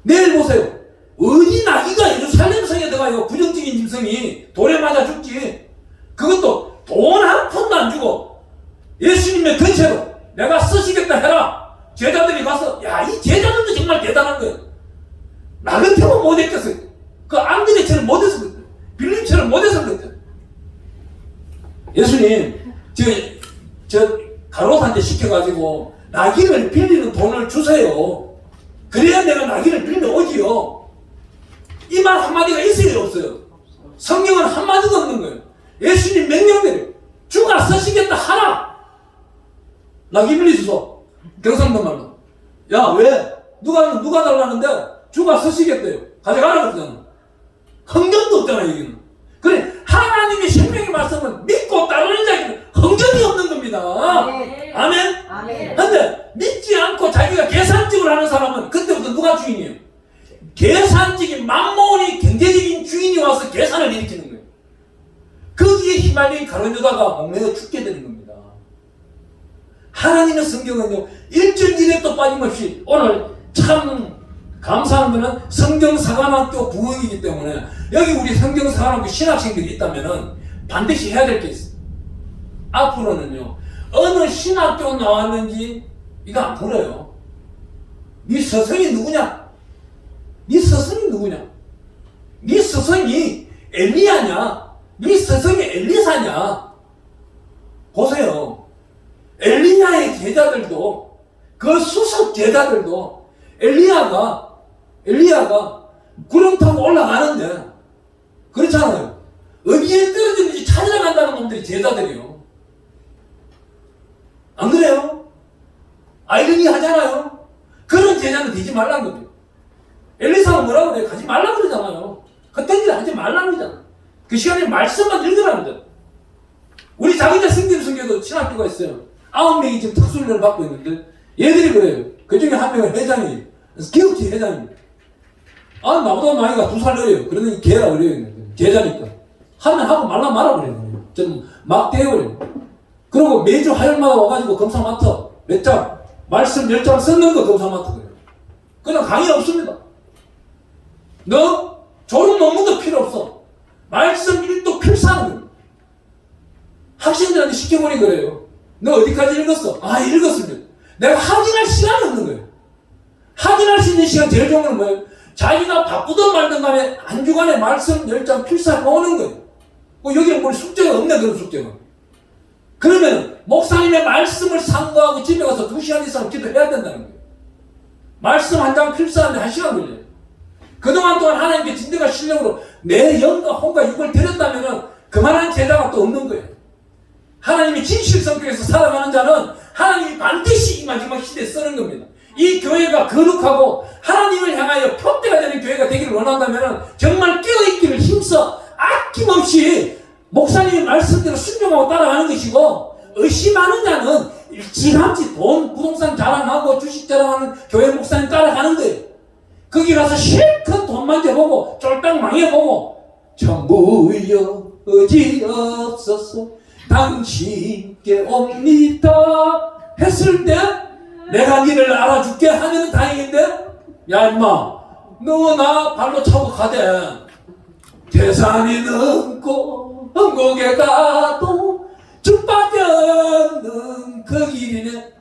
내일 보세요. 어디 나귀가 예루살렘 성에 들어가요. 부정적인 짐승이 돌에 맞아 죽지. 그것도 돈 한 푼도 안 주고 예수님의 근처로 내가 쓰시겠다 해라. 제자들이 가서 야, 이 제자들도 정말 대단한 거예요. 나 같으면 못했겠어요. 그 안드레처럼 못했을 거예요. 빌림처럼 못했을 거예요. 예수님 저 가롯한테 시켜가지고 나귀를 빌리는 돈을 주세요. 그래야 내가 나귀를 빌려 오지요. 이 말 한마디가 있어요, 없어요? 성경은 한마디도 없는 거예요. 예수님 명령대로 주가 쓰시겠다 하라. 나귀 빌리소서. 경상도 말로. 야, 왜? 누가 달라는데 주가 쓰시겠대요. 가져가라 그러잖아. 흥정도 없잖아, 여기는. 그래, 하나님의 생명의 말씀은 믿고 따르는 자에게는 흥정이 없는 겁니다. 아멘. 아멘? 아멘. 근데 믿지 않고 자기가 계산적으로 하는 사람은 그때부터 누가 주인이에요? 계산적인 만몬이 경제적인 주인이 와서 계산을 일으키는 거예요. 거기에 휘말린 가룟 유다가 목매어 죽게 되는 겁니다. 하나님의 성경은요, 1.1획도 빠짐없이 오늘 참 감사한 거는 성경사관학교 부흥이기 때문에 여기 우리 성경사관학교 신학생들이 있다면은 반드시 해야 될 게 있어요. 앞으로는요, 어느 신학교 나왔는지 이거 안 물어요. 네 스승이 누구냐? 네 스승이 누구냐? 네 스승이 엘리야냐? 네 스승이 엘리사냐? 보세요. 엘리야의 제자들도 그 수석 제자들도 엘리야가 구름 타고 올라가는데 그렇잖아요. 어디에 떨어졌는지 찾으러 간다는 놈들이 제자들이요. 안 그래요? 아이러니 하잖아요. 그런 제자는 되지 말라는 겁니다. 엘리사가 뭐라고 그래요? 가지 말라고 그러잖아요. 그딴 일 하지 말라고 그러잖아. 그 시간에 말씀만 읽으라는 거죠. 우리 자기자 성경에도 신학교가 있어요. 9명이 지금 특수훈련을 받고 있는데 얘들이 그래요. 그 중에 한 명은 회장이에요. 기업체 회장입니다. 아, 나보다 나이가 2살 어려요. 그러더니 걔라 어려요. 제자니까. 하면 하고 말라 말아버려요. 좀 막 대해버려요. 그리고 매주 화요일마다 와가지고 검사 맡아. 몇 장, 말씀 10장 쓰는 거 검사 맡아. 그래요. 그냥 강의 없습니다. 너 졸업 논문도 필요 없어. 말씀 1도 필사하는 거예요. 학생들한테 시켜보니 그래요. 너 어디까지 읽었어? 아, 읽었습니다. 내가 확인할 시간이 없는 거예요. 확인할 수 있는 시간 제일 좋은 건 뭐예요? 자기가 바쁘든 말든 간에 한 주간에 말씀 10장 필사하고 오는 거예요. 뭐 여기는 뭘 숙제가 없네, 그런 숙제가. 그러면 목사님의 말씀을 상고하고 집에 가서 2시간 이상 기도해야 된다는 거예요. 말씀 한 장 필사하는데 1시간 걸려요. 그동안 동안 하나님께 진정한 실력으로 내 영과 혼과 육을 드렸다면 그만한 제자가 또 없는 거예요. 하나님이 진실 성격에서 살아가는 자는 하나님이 반드시 이 마지막 시대에 쓰는 겁니다. 이 교회가 거룩하고 하나님을 향하여 표대가 되는 교회가 되기를 원한다면 정말 깨어있기를 힘써 아낌없이 목사님의 말씀대로 순종하고 따라가는 것이고, 의심하는 자는 일찌감치 돈, 부동산 자랑하고 주식 자랑하는 교회 목사님 따라가는 거예요. 거기 가서 실컷 돈 만져보고 쫄딱 망해보고 전부여 어지없어서 당신께 옵니다 했을 때 내가 니를 알아줄게 하면 다행인데, 야 임마 너 나 발로 차고 가대. 계산이 넘고 한국에 가도 죽밖에 없는 그 길이네.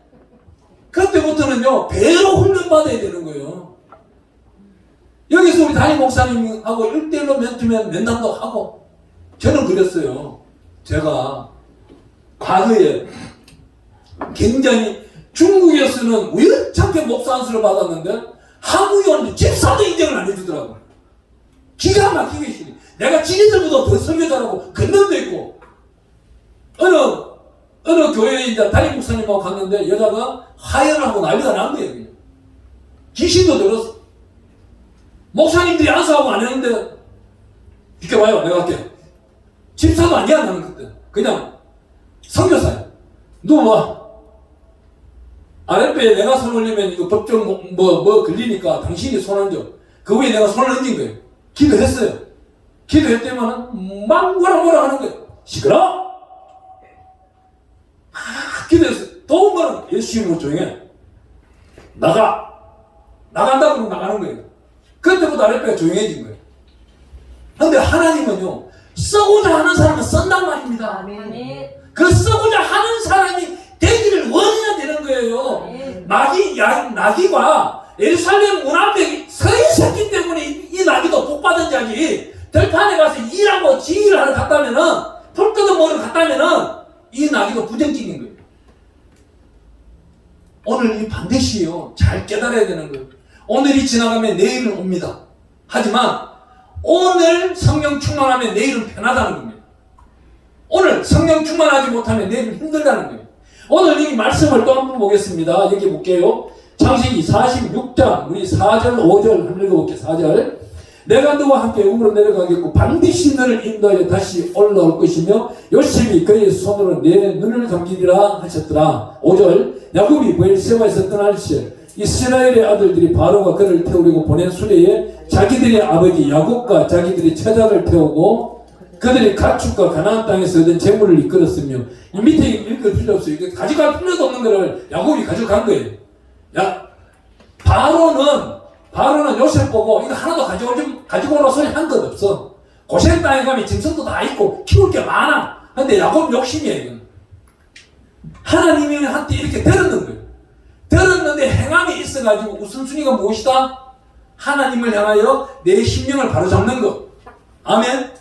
그때부터는요 배로 훈련받아야 되는 거예요. 여기서 우리 담임 목사님하고 1대1로 맨투맨 면담도 하고. 저는 그랬어요. 제가 과거에 굉장히 중국에서는 우연찮게 목사 안수를 받았는데 한국에 오는데 집사도 인정을 안 해주더라고요. 기가 막히게 싫어. 내가 지네들보다 더 설교 잘하고 근능도 있고. 어느 교회에 이제 담임 목사님하고 갔는데 여자가 화해를 하고 난리가 난 거예요. 그냥. 귀신도 들었어. 목사님들이 안수하고 안 했는데 비켜봐요. 내가 할게. 집사도 아니야 나는 그때. 그냥 선교사야. 누구 봐. 아랫배에 내가 손 올리면 이거 법정 뭐 걸리니까 당신이 손 얹어. 그 위에 내가 손을 얹은 거예요. 기도했어요. 기도했더니만 막 뭐라 하는 거예요. 시끄러! 기도했어요. 또 뭐라 예수 이름으로 조용해. 나간다 그러면 나가는 거예요. 그때부터 아랫배가 조용해진 거예요. 근데 하나님은요, 써고자 하는 사람은 쓴단 말입니다. 아멘. 그 써고자 하는 사람이 되기를 원해야 되는 거예요. 아멘. 나귀가 예루살렘 문 앞에 서 있었기 때문에 이 나귀도 복 받은 자지, 들판에 가서 일하고 지휘를 하러 갔다면은, 풀 뜯어먹으러 갔다면은, 이 나귀도 부정적인 거예요. 오늘 이 반드시요, 잘 깨달아야 되는 거예요. 오늘이 지나가면 내일은 옵니다. 하지만, 오늘 성령 충만하면 내일은 편하다는 겁니다. 오늘 성령 충만하지 못하면 내일은 힘들다는 거예요. 오늘 이 말씀을 또 한 번 보겠습니다. 여기 볼게요. 창세기 46장 우리 4절 5절 한번 읽어볼게요. 4절 내가 너와 함께 우으로 내려가겠고 반드시 너를 인도하여 다시 올라올 것이며 요셉이 그의 손으로 내 눈을 감기리라 하셨더라. 5절 야곱이 브엘세바에서 떠날 시 이스라엘의 아들들이 바로가 그를 태우려고 보낸 수레에 자기들의 아버지 야곱과 자기들의 처자를 태우고 그들이 가축과 가나안 땅에서 얻은 재물을 이끌었으며 이 밑에 읽을 필요 없어요. 이게 가져갈 필요도 없는 거를 야곱이 가져간 거예요. 바로는 요셉 보고 이거 하나도 가지고 오라 소리 한 것 없어. 고센 땅에 가면 짐승도 다 있고 키울 게 많아. 근데 야곱 욕심이에요. 이건. 하나님이 한테 이렇게 들었는 거예요. 들었는데 행함이 있어가지고 우선순위가 무엇이다? 하나님을 향하여 내 심령을 바로잡는 것. 아멘.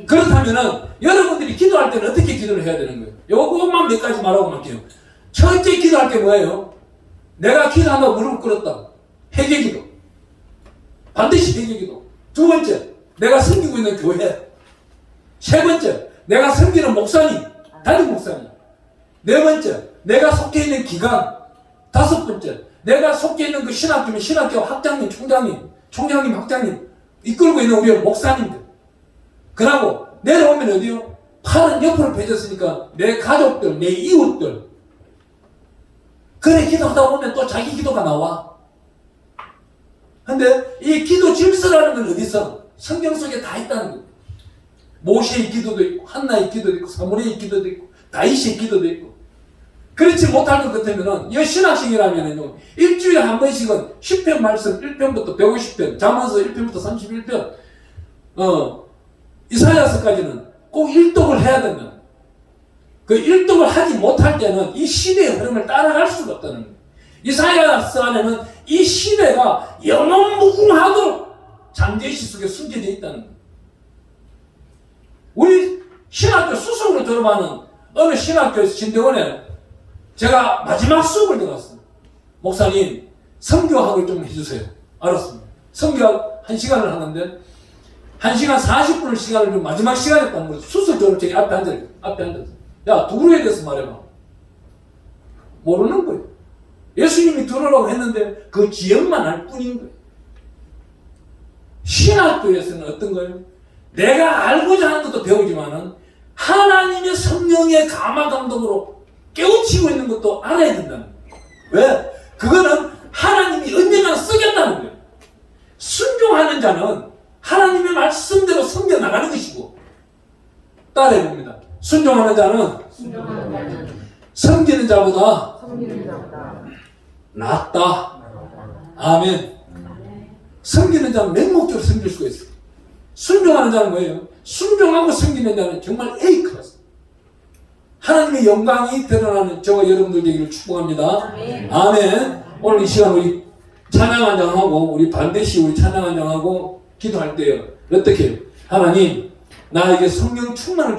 그렇다면은 여러분들이 기도할 때는 어떻게 기도를 해야 되는 거예요? 요것만 몇 가지 말하고 말게요. 첫째 기도할 게 뭐예요? 내가 기도한다고 무릎을 꿇었다. 회개기도. 반드시 회개기도. 두 번째, 내가 섬기고 있는 교회. 세 번째, 내가 섬기는 목사님, 담임 목사님. 네 번째, 내가 속해 있는 기관. 다섯 번째, 내가 속해 있는 그 신학교면 신학교 학장님, 총장님, 학장님 이끌고 있는 우리 목사님들. 그러고 내려오면 어디요? 팔은 옆으로 펴졌으니까 내 가족들, 내 이웃들. 그래 기도하다 보면 또 자기 기도가 나와. 근데 이 기도 질서라는 건 어디 있어? 성경 속에 다 있다는 거예요. 모세의 기도도 있고 한나의 기도도 있고 사무엘의 기도도 있고 다윗의 기도도 있고. 그렇지 못할 것 같으면은 이 신학생이라면은요 일주일에 한 번씩은 10편 말씀 1편부터 150편 잠언서 1편부터 31편 이사야서까지는 꼭 일독을 해야 된다. 그 일독을 하지 못할 때는 이 시대의 흐름을 따라갈 수가 없다는 거예요. 이사야서 안에는 이 시대가 영원무궁하도록 잠재의식 속에 숨겨져 있다는 거예요. 우리 신학교 수석으로 졸업하는 어느 신학교에서 진대원에 제가 마지막 수업을 들어갔습니다. 목사님 선교학을 좀 해주세요. 알았습니다. 선교학 1시간을 하는데 1시간 40분을 시간을 좀 마지막 시간에 딱 물어서 수석 졸업생이 앞에 앉았어요. 야 누구에 대해서 말해봐. 모르는 거예요. 예수님이 들으라고 했는데 그 지역만 알 뿐인 거예요. 신학교에서는 어떤 거예요? 내가 알고자 하는 것도 배우지만은 하나님의 성령의 감화 감동으로 깨우치고 있는 것도 알아야 된다는 거예요. 왜? 그거는 하나님이 언젠가 쓰겠다는 거예요. 순종하는 자는 하나님의 말씀대로 섬겨 나가는 것이고 따라해 봅니다. 순종하는 자는 섬기는 자보다 낫다. 아멘. 섬기는 자는 맹목적으로 섬길 수가 있어요. 순종하는 자는 뭐예요? 순종하고 섬기는 자는 정말 A 클래스. 하나님의 영광이 드러나는 저와 여러분들 되기를 축복합니다. 아멘. 오늘 이 시간 우리 찬양한 장하고 우리 반드시 우리 찬양한 장하고 기도할 때요. 어떻게 해요? 하나님 나에게 성령 충만을 주시옵소서.